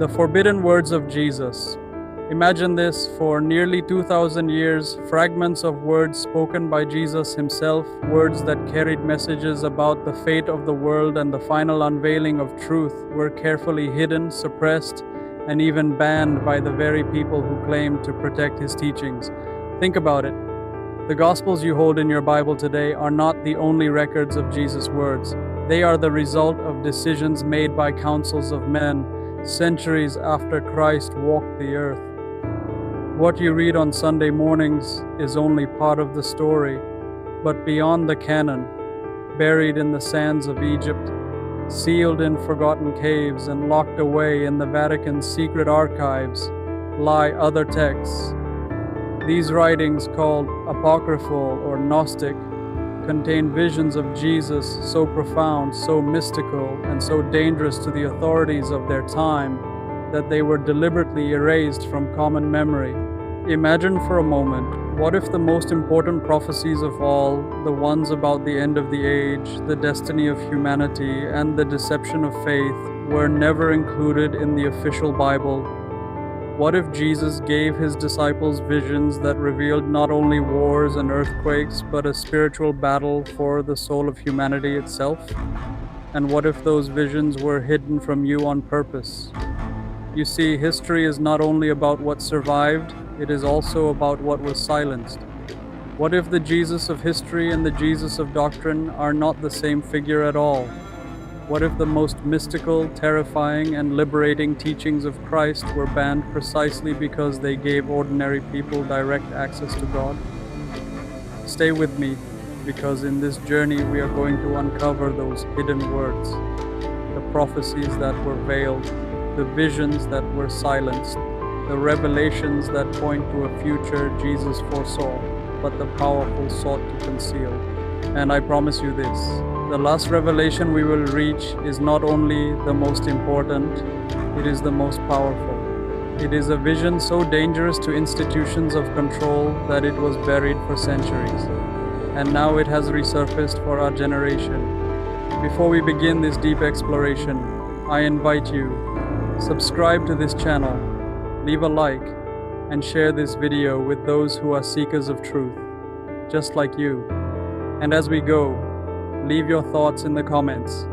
The forbidden words of Jesus. Imagine this: for nearly 2,000 years, fragments of words spoken by Jesus himself, words that carried messages about the fate of the world and the final unveiling of truth, were carefully hidden, suppressed, and even banned by the very people who claimed to protect his teachings. Think about it. The Gospels you hold in your Bible today are not the only records of Jesus' words. They are the result of decisions made by councils of men centuries after Christ walked the earth. What you read on Sunday mornings is only part of the story, but beyond the canon, buried in the sands of Egypt, sealed in forgotten caves and locked away in the Vatican's secret archives, lie other texts. These writings, called apocryphal or Gnostic, contain visions of Jesus so profound, so mystical, and so dangerous to the authorities of their time that they were deliberately erased from common memory. Imagine for a moment, what if the most important prophecies of all, the ones about the end of the age, the destiny of humanity, and the deception of faith, were never included in the official Bible? What if Jesus gave his disciples visions that revealed not only wars and earthquakes, but a spiritual battle for the soul of humanity itself? And what if those visions were hidden from you on purpose? You see, history is not only about what survived, it is also about what was silenced. What if the Jesus of history and the Jesus of doctrine are not the same figure at all? What if the most mystical, terrifying, and liberating teachings of Christ were banned precisely because they gave ordinary people direct access to God? Stay with me, because in this journey we are going to uncover those hidden words, the prophecies that were veiled, the visions that were silenced, the revelations that point to a future Jesus foresaw, but the powerful sought to conceal. And I promise you this: the last revelation we will reach is not only the most important, it is the most powerful. It is a vision so dangerous to institutions of control that it was buried for centuries. And now it has resurfaced for our generation. Before we begin this deep exploration, I invite you, subscribe to this channel, leave a like, and share this video with those who are seekers of truth, just like you. And as we go, leave your thoughts in the comments,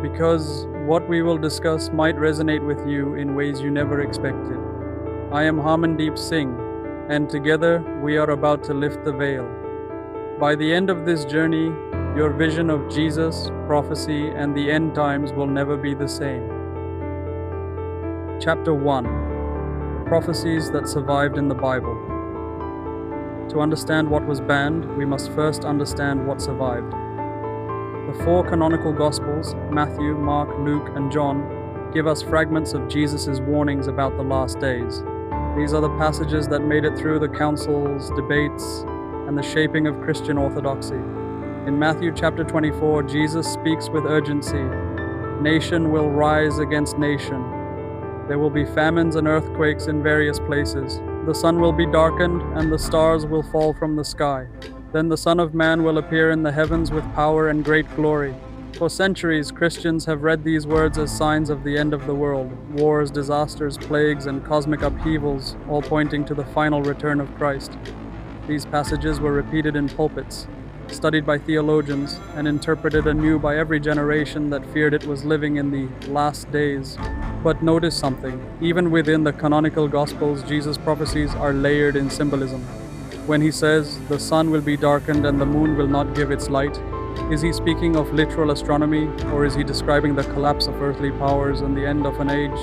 because what we will discuss might resonate with you in ways you never expected. I am Harmandeep Singh, and together we are about to lift the veil. By the end of this journey, your vision of Jesus, prophecy, and the end times will never be the same. Chapter 1: Prophecies that survived in the Bible. To understand what was banned, we must first understand what survived. The four canonical Gospels, Matthew, Mark, Luke, and John, give us fragments of Jesus' warnings about the last days. These are the passages that made it through the councils, debates, and the shaping of Christian orthodoxy. In Matthew chapter 24, Jesus speaks with urgency. Nation will rise against nation. There will be famines and earthquakes in various places. The sun will be darkened, and the stars will fall from the sky. Then the Son of Man will appear in the heavens with power and great glory. For centuries, Christians have read these words as signs of the end of the world: wars, disasters, plagues, and cosmic upheavals, all pointing to the final return of Christ. These passages were repeated in pulpits, studied by theologians, and interpreted anew by every generation that feared it was living in the last days. But notice something: even within the canonical Gospels, Jesus' prophecies are layered in symbolism. When he says, "The sun will be darkened and the moon will not give its light," is he speaking of literal astronomy, or is he describing the collapse of earthly powers and the end of an age?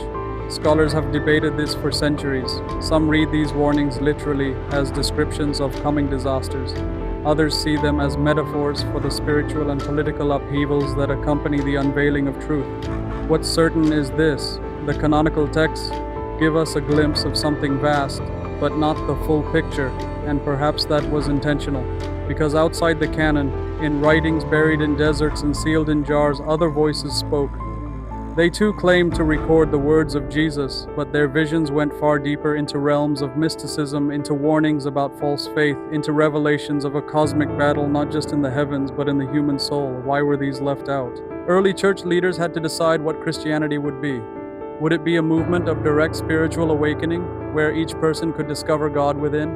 Scholars have debated this for centuries. Some read these warnings literally as descriptions of coming disasters. Others see them as metaphors for the spiritual and political upheavals that accompany the unveiling of truth. What's certain is this: the canonical texts give us a glimpse of something vast, but not the full picture, and perhaps that was intentional, because outside the canon, in writings buried in deserts and sealed in jars, other voices spoke. They too claimed to record the words of Jesus, but their visions went far deeper into realms of mysticism, into warnings about false faith, into revelations of a cosmic battle not just in the heavens but in the human soul. Why were these left out? Early church leaders had to decide what Christianity would be. Would it be a movement of direct spiritual awakening, where each person could discover God within?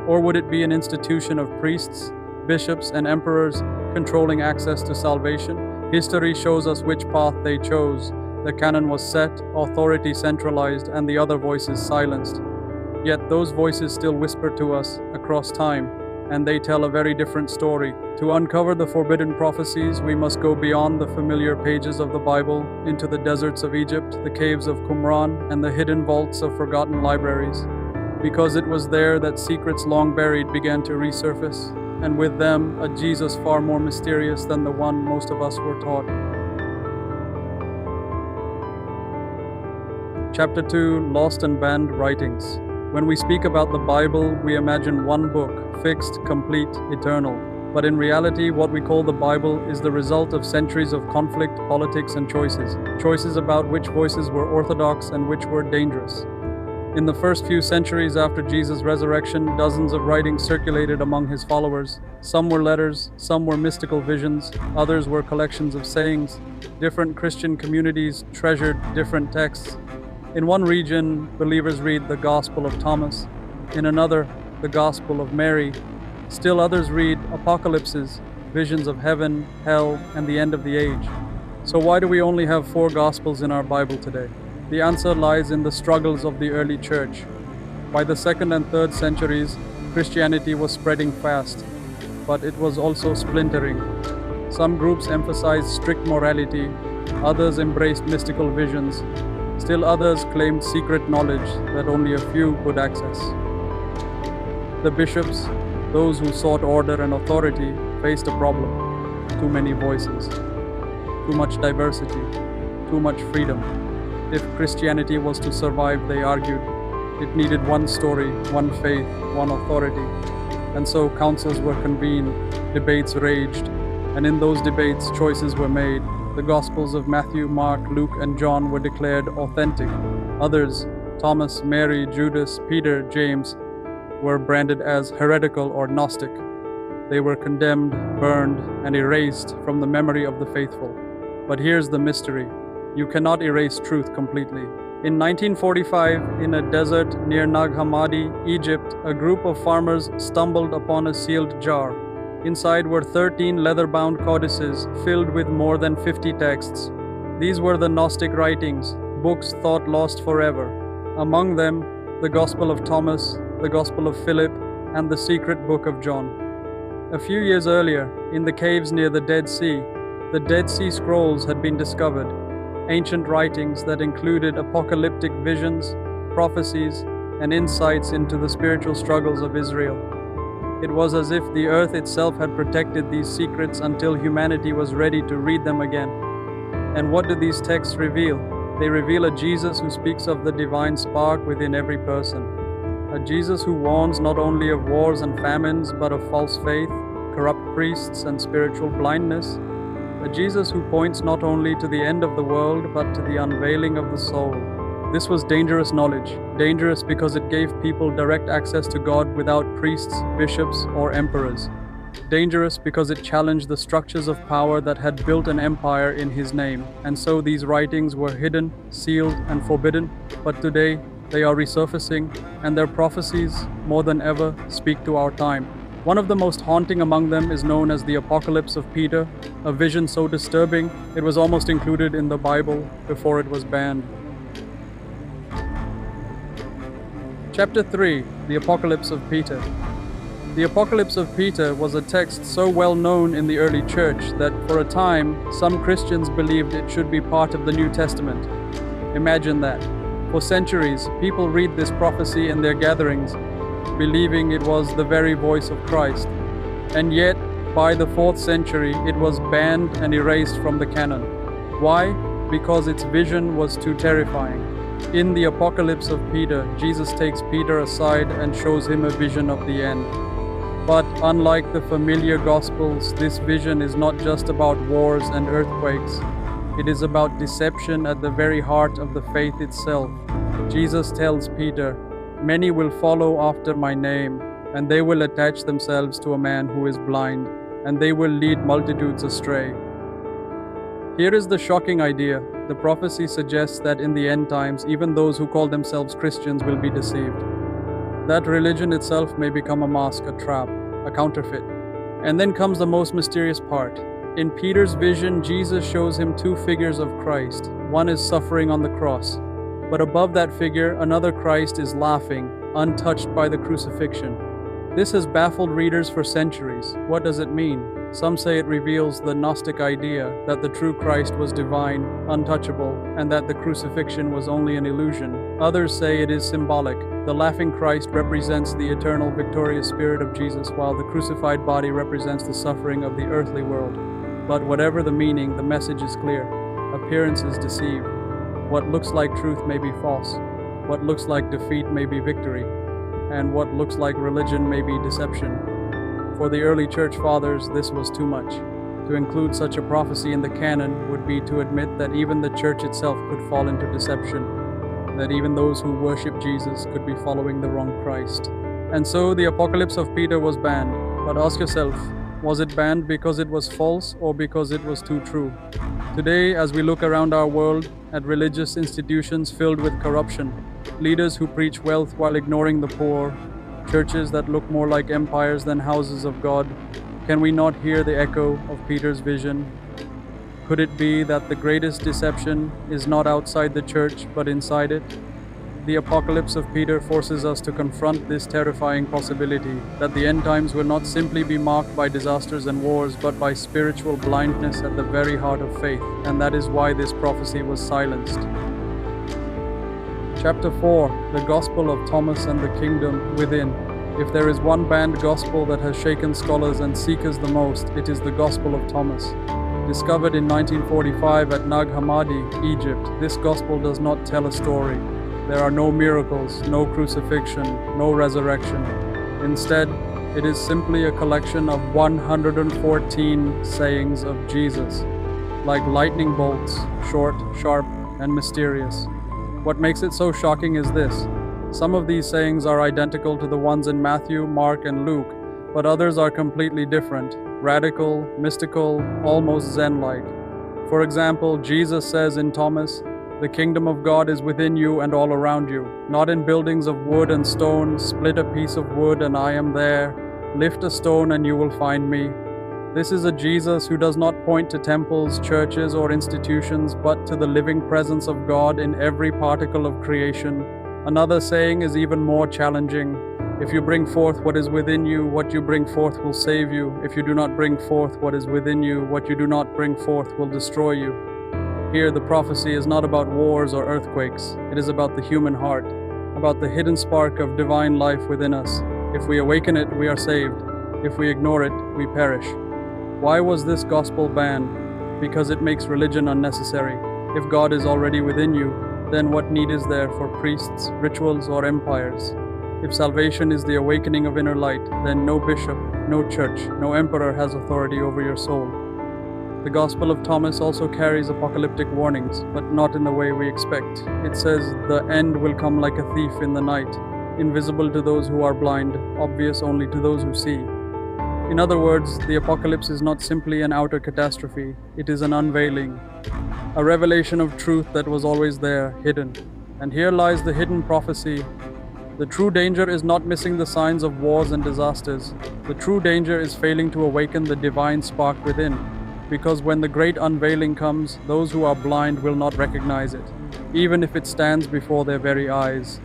Or would it be an institution of priests, bishops, and emperors controlling access to salvation? History shows us which path they chose. The canon was set, authority centralized, and the other voices silenced. Yet those voices still whisper to us across time, and they tell a very different story. To uncover the forbidden prophecies, we must go beyond the familiar pages of the Bible into the deserts of Egypt, the caves of Qumran, and the hidden vaults of forgotten libraries. Because it was there that secrets long buried began to resurface, and with them a Jesus far more mysterious than the one most of us were taught. Chapter 2: Lost and Banned Writings. When we speak about the Bible, we imagine one book, fixed, complete, eternal. But in reality, what we call the Bible is the result of centuries of conflict, politics, and choices. Choices about which voices were orthodox and which were dangerous. In the first few centuries after Jesus' resurrection, dozens of writings circulated among his followers. Some were letters, some were mystical visions, others were collections of sayings. Different Christian communities treasured different texts. In one region, believers read the Gospel of Thomas. In another, the Gospel of Mary. Still others read apocalypses, visions of heaven, hell, and the end of the age. So why do we only have 4 Gospels in our Bible today? The answer lies in the struggles of the early church. By the 2nd and 3rd centuries, Christianity was spreading fast, but it was also splintering. Some groups emphasized strict morality, others embraced mystical visions. Still others claimed secret knowledge that only a few could access. The bishops, those who sought order and authority, faced a problem. Too many voices, too much diversity, too much freedom. If Christianity was to survive, they argued, it needed one story, one faith, one authority. And so councils were convened, debates raged, and in those debates choices were made. The Gospels of Matthew, Mark, Luke, and John were declared authentic. Others, Thomas, Mary, Judas, Peter, James, were branded as heretical or Gnostic. They were condemned, burned, and erased from the memory of the faithful. But here's the mystery. You cannot erase truth completely. In 1945, in a desert near Nag Hammadi, Egypt, a group of farmers stumbled upon a sealed jar. Inside were 13 leather-bound codices filled with more than 50 texts. These were the Gnostic writings, books thought lost forever. Among them, the Gospel of Thomas, the Gospel of Philip, and the secret book of John. A few years earlier, in the caves near the Dead Sea Scrolls had been discovered, ancient writings that included apocalyptic visions, prophecies, and insights into the spiritual struggles of Israel. It was as if the earth itself had protected these secrets until humanity was ready to read them again. And what do these texts reveal? They reveal a Jesus who speaks of the divine spark within every person. A Jesus who warns not only of wars and famines, but of false faith, corrupt priests, and spiritual blindness. A Jesus who points not only to the end of the world, but to the unveiling of the soul. This was dangerous knowledge, dangerous because it gave people direct access to God without priests, bishops, or emperors. Dangerous because it challenged the structures of power that had built an empire in His name, and so these writings were hidden, sealed, and forbidden, but today they are resurfacing, and their prophecies, more than ever, speak to our time. One of the most haunting among them is known as the Apocalypse of Peter, a vision so disturbing it was almost included in the Bible before it was banned. Chapter 3: The Apocalypse of Peter. The Apocalypse of Peter was a text so well known in the early church that for a time, some Christians believed it should be part of the New Testament. Imagine that. For centuries, people read this prophecy in their gatherings, believing it was the very voice of Christ. And yet, by the 4th century, it was banned and erased from the canon. Why? Because its vision was too terrifying. In the Apocalypse of Peter, Jesus takes Peter aside and shows him a vision of the end. But unlike the familiar Gospels, this vision is not just about wars and earthquakes. It is about deception at the very heart of the faith itself. Jesus tells Peter, "Many will follow after my name, and they will attach themselves to a man who is blind, and they will lead multitudes astray." Here is the shocking idea. The prophecy suggests that in the end times, even those who call themselves Christians will be deceived. That religion itself may become a mask, a trap, a counterfeit. And then comes the most mysterious part. In Peter's vision, Jesus shows him two figures of Christ. One is suffering on the cross, but above that figure, another Christ is laughing, untouched by the crucifixion. This has baffled readers for centuries. What does it mean? Some say it reveals the Gnostic idea that the true Christ was divine, untouchable, and that the crucifixion was only an illusion. Others say it is symbolic. The laughing Christ represents the eternal, victorious spirit of Jesus, while the crucified body represents the suffering of the earthly world. But whatever the meaning, the message is clear. Appearances deceive. What looks like truth may be false. What looks like defeat may be victory. And what looks like religion may be deception. For the early church fathers, this was too much. To include such a prophecy in the canon would be to admit that even the church itself could fall into deception, that even those who worship Jesus could be following the wrong Christ. And so the Apocalypse of Peter was banned. But ask yourself, was it banned because it was false or because it was too true? Today, as we look around our world at religious institutions filled with corruption, leaders who preach wealth while ignoring the poor, churches that look more like empires than houses of God, can we not hear the echo of Peter's vision? Could it be that the greatest deception is not outside the church but inside it? The Apocalypse of Peter forces us to confront this terrifying possibility that the end times will not simply be marked by disasters and wars, but by spiritual blindness at the very heart of faith, and that is why this prophecy was silenced. Chapter 4, the Gospel of Thomas and the Kingdom Within. If there is one banned gospel that has shaken scholars and seekers the most, it is the Gospel of Thomas. Discovered in 1945 at Nag Hammadi, Egypt, this gospel does not tell a story. There are no miracles, no crucifixion, no resurrection. Instead, it is simply a collection of 114 sayings of Jesus, like lightning bolts, short, sharp, and mysterious. What makes it so shocking is this. Some of these sayings are identical to the ones in Matthew, Mark, and Luke, but others are completely different, radical, mystical, almost Zen-like. For example, Jesus says in Thomas, "The kingdom of God is within you and all around you, not in buildings of wood and stone, split a piece of wood and I am there, lift a stone and you will find me." This is a Jesus who does not point to temples, churches, or institutions, but to the living presence of God in every particle of creation. Another saying is even more challenging. If you bring forth what is within you, what you bring forth will save you. If you do not bring forth what is within you, what you do not bring forth will destroy you. Here, the prophecy is not about wars or earthquakes. It is about the human heart, about the hidden spark of divine life within us. If we awaken it, we are saved. If we ignore it, we perish. Why was this gospel banned? Because it makes religion unnecessary. If God is already within you, then what need is there for priests, rituals, or empires? If salvation is the awakening of inner light, then no bishop, no church, no emperor has authority over your soul. The Gospel of Thomas also carries apocalyptic warnings, but not in the way we expect. It says, "The end will come like a thief in the night, invisible to those who are blind, obvious only to those who see." In other words, the apocalypse is not simply an outer catastrophe, it is an unveiling, a revelation of truth that was always there, hidden. And here lies the hidden prophecy. The true danger is not missing the signs of wars and disasters. The true danger is failing to awaken the divine spark within. Because when the great unveiling comes, those who are blind will not recognize it, even if it stands before their very eyes.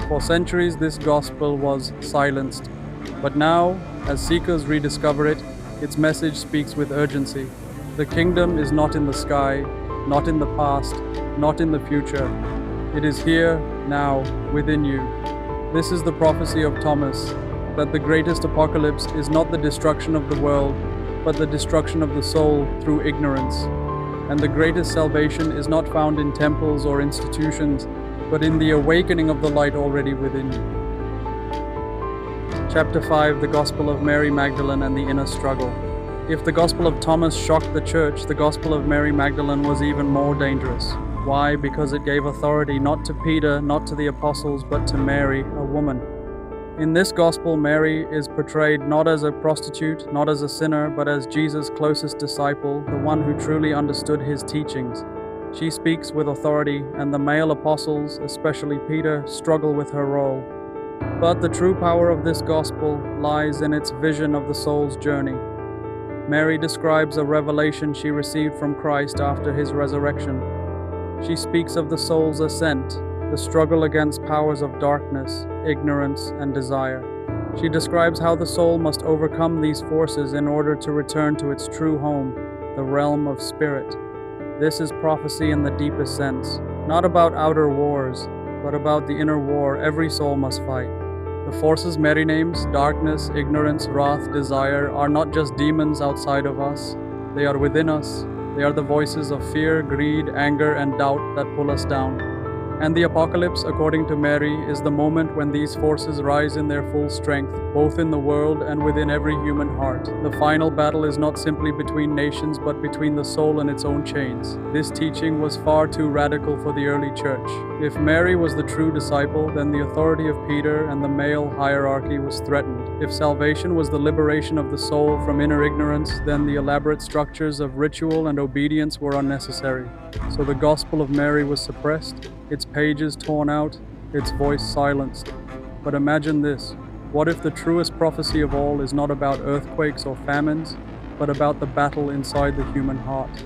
For centuries, this gospel was silenced. But now, as seekers rediscover it, its message speaks with urgency. The kingdom is not in the sky, not in the past, not in the future. It is here, now, within you. This is the prophecy of Thomas, that the greatest apocalypse is not the destruction of the world, but the destruction of the soul through ignorance. And the greatest salvation is not found in temples or institutions, but in the awakening of the light already within you. Chapter 5, the Gospel of Mary Magdalene and the Inner Struggle. If the Gospel of Thomas shocked the church, the Gospel of Mary Magdalene was even more dangerous. Why? Because it gave authority not to Peter, not to the apostles, but to Mary, a woman. In this gospel, Mary is portrayed not as a prostitute, not as a sinner, but as Jesus' closest disciple, the one who truly understood his teachings. She speaks with authority, and the male apostles, especially Peter, struggle with her role. But the true power of this gospel lies in its vision of the soul's journey. Mary describes a revelation she received from Christ after his resurrection. She speaks of the soul's ascent, the struggle against powers of darkness, ignorance, and desire. She describes how the soul must overcome these forces in order to return to its true home, the realm of spirit. This is prophecy in the deepest sense, not about outer wars, but about the inner war every soul must fight. The forces Mary names, darkness, ignorance, wrath, desire, are not just demons outside of us. They are within us. They are the voices of fear, greed, anger, and doubt that pull us down. And the apocalypse, according to Mary, is the moment when these forces rise in their full strength, both in the world and within every human heart. The final battle is not simply between nations, but between the soul and its own chains. This teaching was far too radical for the early church. If Mary was the true disciple, then the authority of Peter and the male hierarchy was threatened. If salvation was the liberation of the soul from inner ignorance, then the elaborate structures of ritual and obedience were unnecessary. So the gospel of Mary was suppressed, its pages torn out, its voice silenced. But imagine this. What if the truest prophecy of all is not about earthquakes or famines, but about the battle inside the human heart?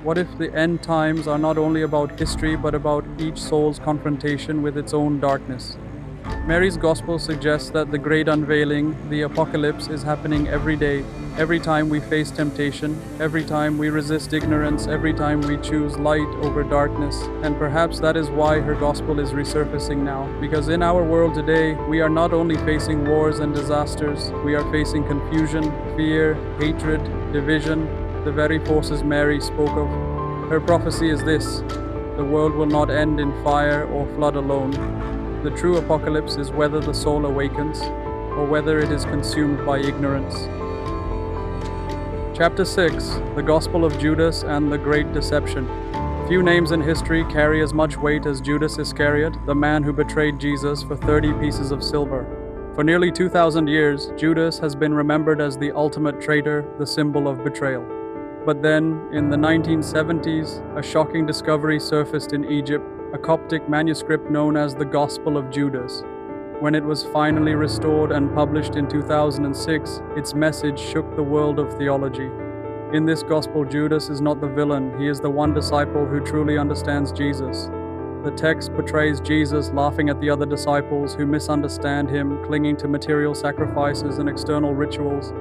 What if the end times are not only about history, but about each soul's confrontation with its own darkness? Mary's gospel suggests that the great unveiling, the apocalypse, is happening every day, every time we face temptation, every time we resist ignorance, every time we choose light over darkness. And perhaps that is why her gospel is resurfacing now, because in our world today, we are not only facing wars and disasters, we are facing confusion, fear, hatred, division, the very forces Mary spoke of. Her prophecy is this: the world will not end in fire or flood alone. The true apocalypse is whether the soul awakens or whether it is consumed by ignorance. Chapter 6, the Gospel of Judas and the Great Deception. Few names in history carry as much weight as Judas Iscariot, the man who betrayed Jesus for 30 pieces of silver. For nearly 2,000 years, Judas has been remembered as the ultimate traitor, the symbol of betrayal. But then, in the 1970s, a shocking discovery surfaced in Egypt, a Coptic manuscript known as the Gospel of Judas. When it was finally restored and published in 2006, its message shook the world of theology. In this gospel, Judas is not the villain, he is the one disciple who truly understands Jesus. The text portrays Jesus laughing at the other disciples who misunderstand him, clinging to material sacrifices and external rituals.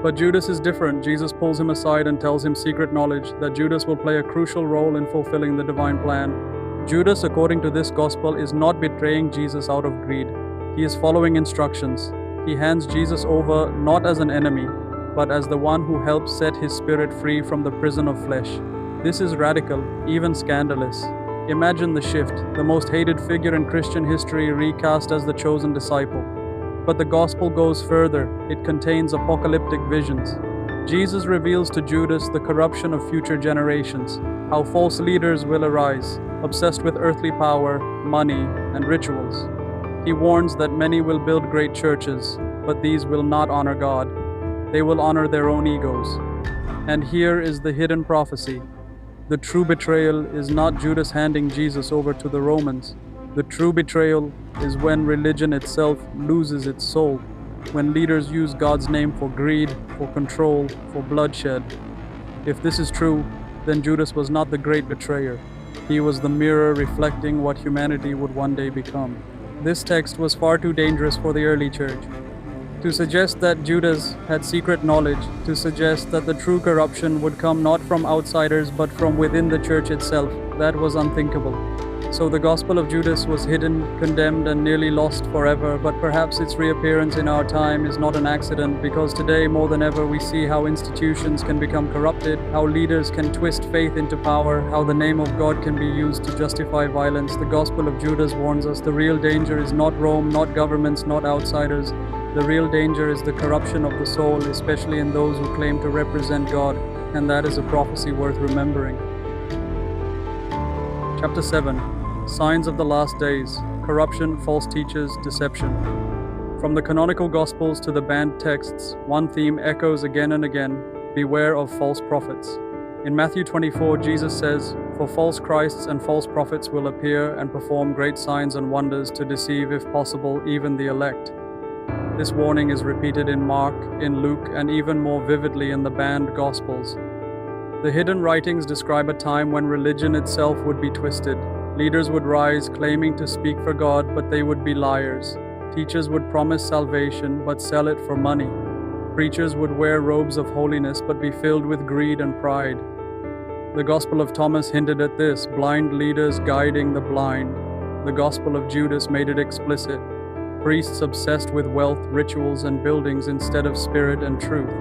But Judas is different. Jesus pulls him aside and tells him secret knowledge that Judas will play a crucial role in fulfilling the divine plan. Judas, according to this gospel, is not betraying Jesus out of greed. He is following instructions. He hands Jesus over not as an enemy, but as the one who helps set his spirit free from the prison of flesh. This is radical, even scandalous. Imagine the shift, the most hated figure in Christian history recast as the chosen disciple. But the gospel goes further. It contains apocalyptic visions. Jesus reveals to Judas the corruption of future generations, how false leaders will arise, obsessed with earthly power, money, and rituals. He warns that many will build great churches, but these will not honor God. They will honor their own egos. And here is the hidden prophecy. The true betrayal is not Judas handing Jesus over to the Romans. The true betrayal is when religion itself loses its soul, when leaders use God's name for greed, for control, for bloodshed. If this is true, then Judas was not the great betrayer. He was the mirror reflecting what humanity would one day become. This text was far too dangerous for the early church. To suggest that Judas had secret knowledge, to suggest that the true corruption would come not from outsiders but from within the church itself, that was unthinkable. So the Gospel of Judas was hidden, condemned, and nearly lost forever, but perhaps its reappearance in our time is not an accident, because today more than ever we see how institutions can become corrupted, how leaders can twist faith into power, how the name of God can be used to justify violence. The Gospel of Judas warns us the real danger is not Rome, not governments, not outsiders. The real danger is the corruption of the soul, especially in those who claim to represent God, and that is a prophecy worth remembering. Chapter 7. Signs of the Last Days. Corruption, false teachers, deception. From the canonical Gospels to the banned texts, one theme echoes again and again: beware of false prophets. In Matthew 24, Jesus says, "For false Christs and false prophets will appear and perform great signs and wonders to deceive, if possible, even the elect." This warning is repeated in Mark, in Luke, and even more vividly in the banned Gospels. The hidden writings describe a time when religion itself would be twisted. Leaders would rise claiming to speak for God, but they would be liars. Teachers would promise salvation, but sell it for money. Preachers would wear robes of holiness, but be filled with greed and pride. The Gospel of Thomas hinted at this: blind leaders guiding the blind. The Gospel of Judas made it explicit: priests obsessed with wealth, rituals, and buildings instead of spirit and truth.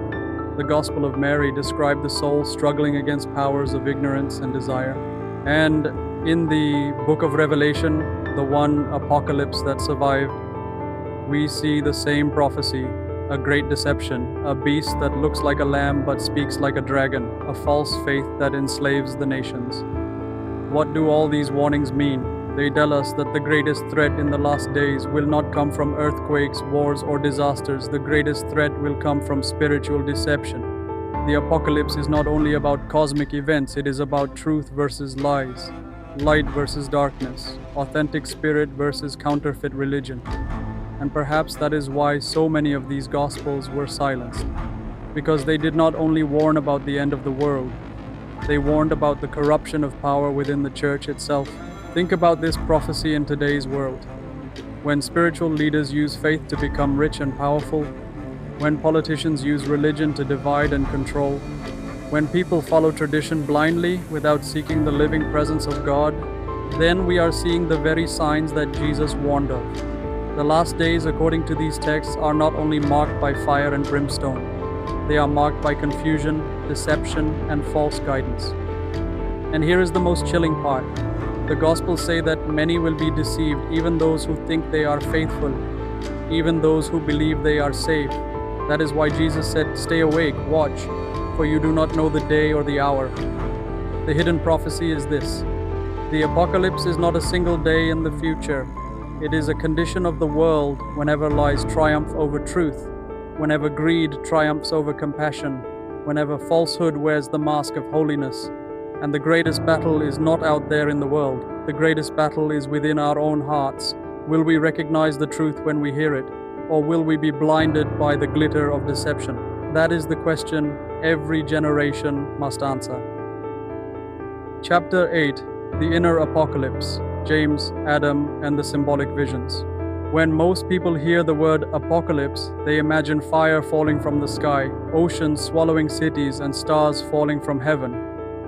The Gospel of Mary described the soul struggling against powers of ignorance and desire. And in the book of Revelation, the one apocalypse that survived, we see the same prophecy: a great deception, a beast that looks like a lamb but speaks like a dragon, a false faith that enslaves the nations. What do all these warnings mean? They tell us that the greatest threat in the last days will not come from earthquakes, wars, or disasters. The greatest threat will come from spiritual deception. The apocalypse is not only about cosmic events, it is about truth versus lies, light versus darkness, authentic spirit versus counterfeit religion. And perhaps that is why so many of these Gospels were silenced, because they did not only warn about the end of the world, they warned about the corruption of power within the church itself. Think about this prophecy in today's world. When spiritual leaders use faith to become rich and powerful, when politicians use religion to divide and control, when people follow tradition blindly without seeking the living presence of God, then we are seeing the very signs that Jesus warned of. The last days, according to these texts, are not only marked by fire and brimstone, they are marked by confusion, deception, and false guidance. And here is the most chilling part. The Gospels say that many will be deceived, even those who think they are faithful, even those who believe they are safe. That is why Jesus said, "Stay awake, watch, for you do not know the day or the hour." The hidden prophecy is this: the apocalypse is not a single day in the future. It is a condition of the world whenever lies triumph over truth, whenever greed triumphs over compassion, whenever falsehood wears the mask of holiness. And the greatest battle is not out there in the world. The greatest battle is within our own hearts. Will we recognize the truth when we hear it, or will we be blinded by the glitter of deception? That is the question every generation must answer. Chapter 8: The Inner Apocalypse, James, Adam, and the Symbolic Visions. When most people hear the word apocalypse, they imagine fire falling from the sky, oceans swallowing cities, and stars falling from heaven.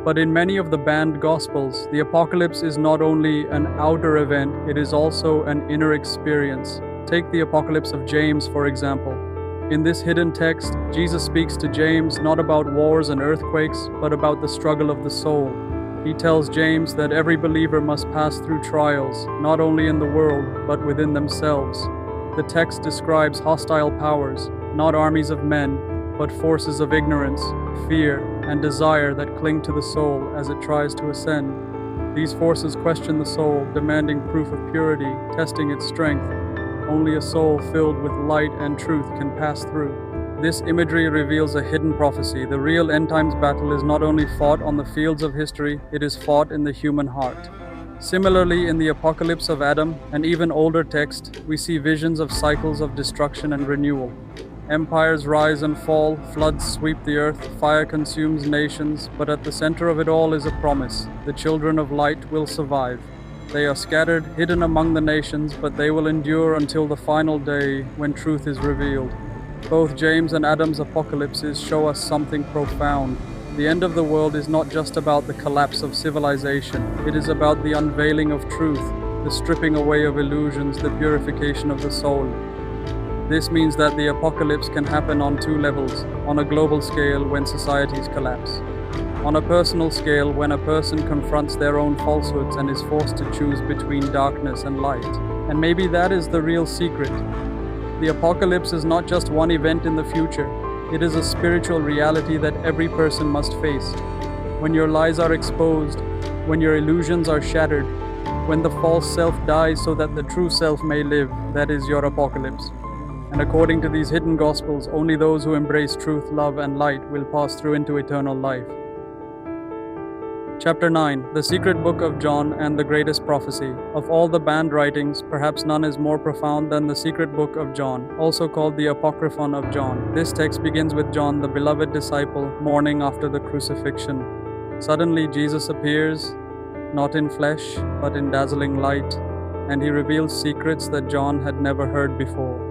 But in many of the banned Gospels, the apocalypse is not only an outer event, it is also an inner experience. Take the Apocalypse of James, for example. In this hidden text, Jesus speaks to James not about wars and earthquakes, but about the struggle of the soul. He tells James that every believer must pass through trials, not only in the world, but within themselves. The text describes hostile powers, not armies of men, but forces of ignorance, fear, and desire that cling to the soul as it tries to ascend. These forces question the soul, demanding proof of purity, testing its strength. Only a soul filled with light and truth can pass through. This imagery reveals a hidden prophecy. The real end times battle is not only fought on the fields of history, it is fought in the human heart. Similarly, in the Apocalypse of Adam, an even older text, we see visions of cycles of destruction and renewal. Empires rise and fall, floods sweep the earth, fire consumes nations, but at the center of it all is a promise: the children of light will survive. They are scattered, hidden among the nations, but they will endure until the final day when truth is revealed. Both James and Adam's apocalypses show us something profound. The end of the world is not just about the collapse of civilization. It is about the unveiling of truth, the stripping away of illusions, the purification of the soul. This means that the apocalypse can happen on two levels: on a global scale, when societies collapse; on a personal scale, when a person confronts their own falsehoods and is forced to choose between darkness and light. And maybe that is the real secret. The apocalypse is not just one event in the future. It is a spiritual reality that every person must face. When your lies are exposed, when your illusions are shattered, when the false self dies so that the true self may live, that is your apocalypse. And according to these hidden gospels, only those who embrace truth, love, and light will pass through into eternal life. Chapter 9, The Secret Book of John and the Greatest Prophecy. Of all the banned writings, perhaps none is more profound than the Secret Book of John, also called the Apocryphon of John. This text begins with John, the beloved disciple, mourning after the crucifixion. Suddenly Jesus appears, not in flesh, but in dazzling light, and he reveals secrets that John had never heard before.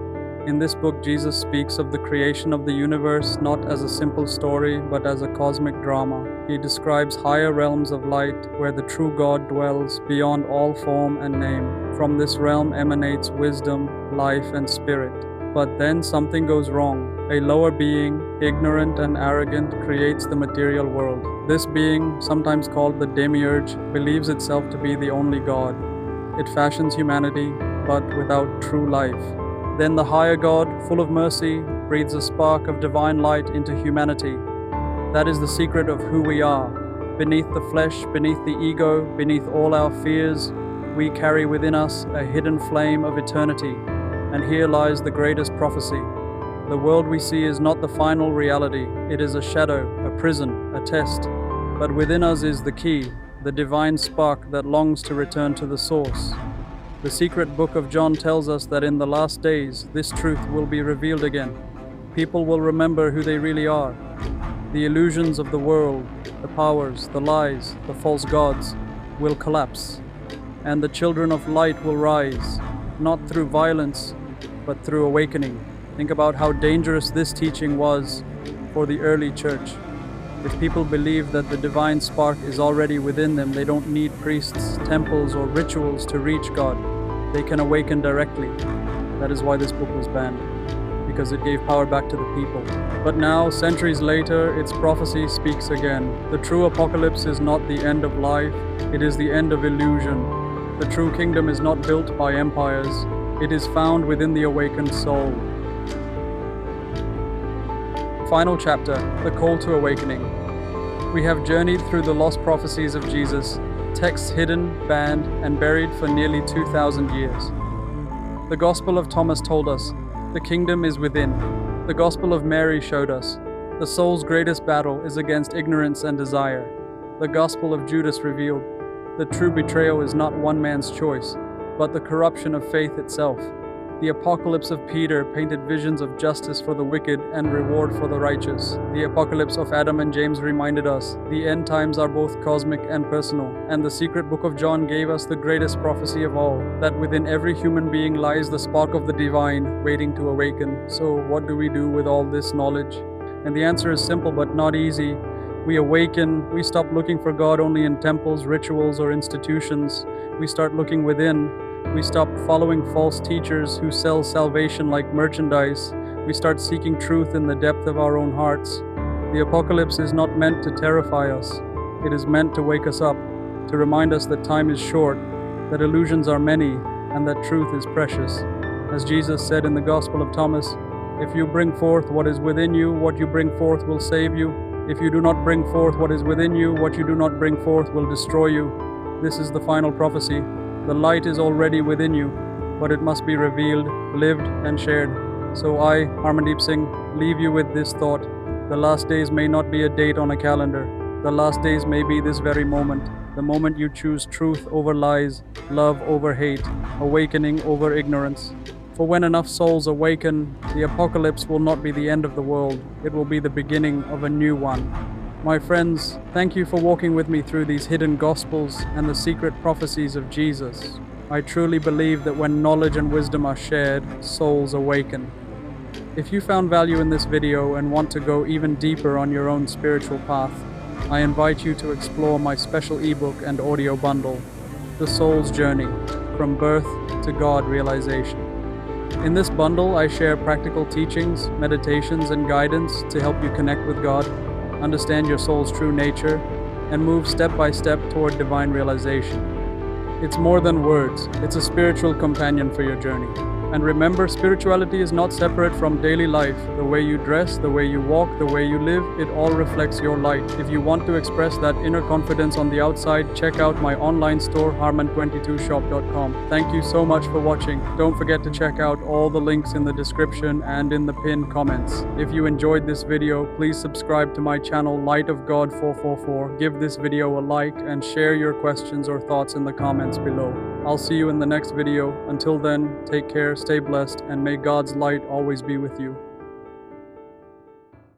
In this book, Jesus speaks of the creation of the universe not as a simple story, but as a cosmic drama. He describes higher realms of light where the true God dwells beyond all form and name. From this realm emanates wisdom, life, and spirit. But then something goes wrong. A lower being, ignorant and arrogant, creates the material world. This being, sometimes called the demiurge, believes itself to be the only God. It fashions humanity, but without true life. Then the higher God, full of mercy, breathes a spark of divine light into humanity. That is the secret of who we are. Beneath the flesh, beneath the ego, beneath all our fears, we carry within us a hidden flame of eternity. And here lies the greatest prophecy. The world we see is not the final reality. It is a shadow, a prison, a test. But within us is the key, the divine spark that longs to return to the source. The secret book of John tells us that in the last days, this truth will be revealed again. People will remember who they really are. The illusions of the world, the powers, the lies, the false gods will collapse. And the children of light will rise, not through violence, but through awakening. Think about how dangerous this teaching was for the early church. If people believe that the divine spark is already within them, they don't need priests, temples, or rituals to reach God. They can awaken directly. That is why this book was banned, because it gave power back to the people. But now, centuries later, its prophecy speaks again. The true apocalypse is not the end of life, it is the end of illusion. The true kingdom is not built by empires, it is found within the awakened soul. Final chapter, the call to awakening. We have journeyed through the lost prophecies of Jesus, texts hidden, banned, and buried for nearly 2,000 years. The Gospel of Thomas told us, the kingdom is within. The Gospel of Mary showed us, the soul's greatest battle is against ignorance and desire. The Gospel of Judas revealed, the true betrayal is not one man's choice, but the corruption of faith itself. The Apocalypse of Peter painted visions of justice for the wicked and reward for the righteous. The Apocalypse of Adam and James reminded us, the end times are both cosmic and personal. And the secret book of John gave us the greatest prophecy of all, that within every human being lies the spark of the divine, waiting to awaken. So what do we do with all this knowledge? And the answer is simple but not easy. We awaken, we stop looking for God only in temples, rituals, or institutions. We start looking within. We stop following false teachers who sell salvation like merchandise. We start seeking truth in the depth of our own hearts. The apocalypse is not meant to terrify us. It is meant to wake us up, to remind us that time is short, that illusions are many, and that truth is precious. As Jesus said in the Gospel of Thomas, if you bring forth what is within you, what you bring forth will save you. If you do not bring forth what is within you, what you do not bring forth will destroy you. This is the final prophecy. The light is already within you, but it must be revealed, lived, and shared. So I, Harmandeep Singh, leave you with this thought. The last days may not be a date on a calendar. The last days may be this very moment. The moment you choose truth over lies, love over hate, awakening over ignorance. For when enough souls awaken, the apocalypse will not be the end of the world. It will be the beginning of a new one. My friends, thank you for walking with me through these hidden gospels and the secret prophecies of Jesus. I truly believe that when knowledge and wisdom are shared, souls awaken. If you found value in this video and want to go even deeper on your own spiritual path, I invite you to explore my special ebook and audio bundle, The Soul's Journey, From Birth to God Realization. In this bundle, I share practical teachings, meditations, and guidance to help you connect with God, understand your soul's true nature, and move step by step toward divine realization. It's more than words, it's a spiritual companion for your journey. And remember, spirituality is not separate from daily life. The way you dress, the way you walk, the way you live, it all reflects your light. If you want to express that inner confidence on the outside, check out my online store, harman22shop.com. Thank you so much for watching. Don't forget to check out all the links in the description and in the pinned comments. If you enjoyed this video, please subscribe to my channel, Light of God 444. Give this video a like and share your questions or thoughts in the comments below. I'll see you in the next video. Until then, take care, stay blessed, and may God's light always be with you.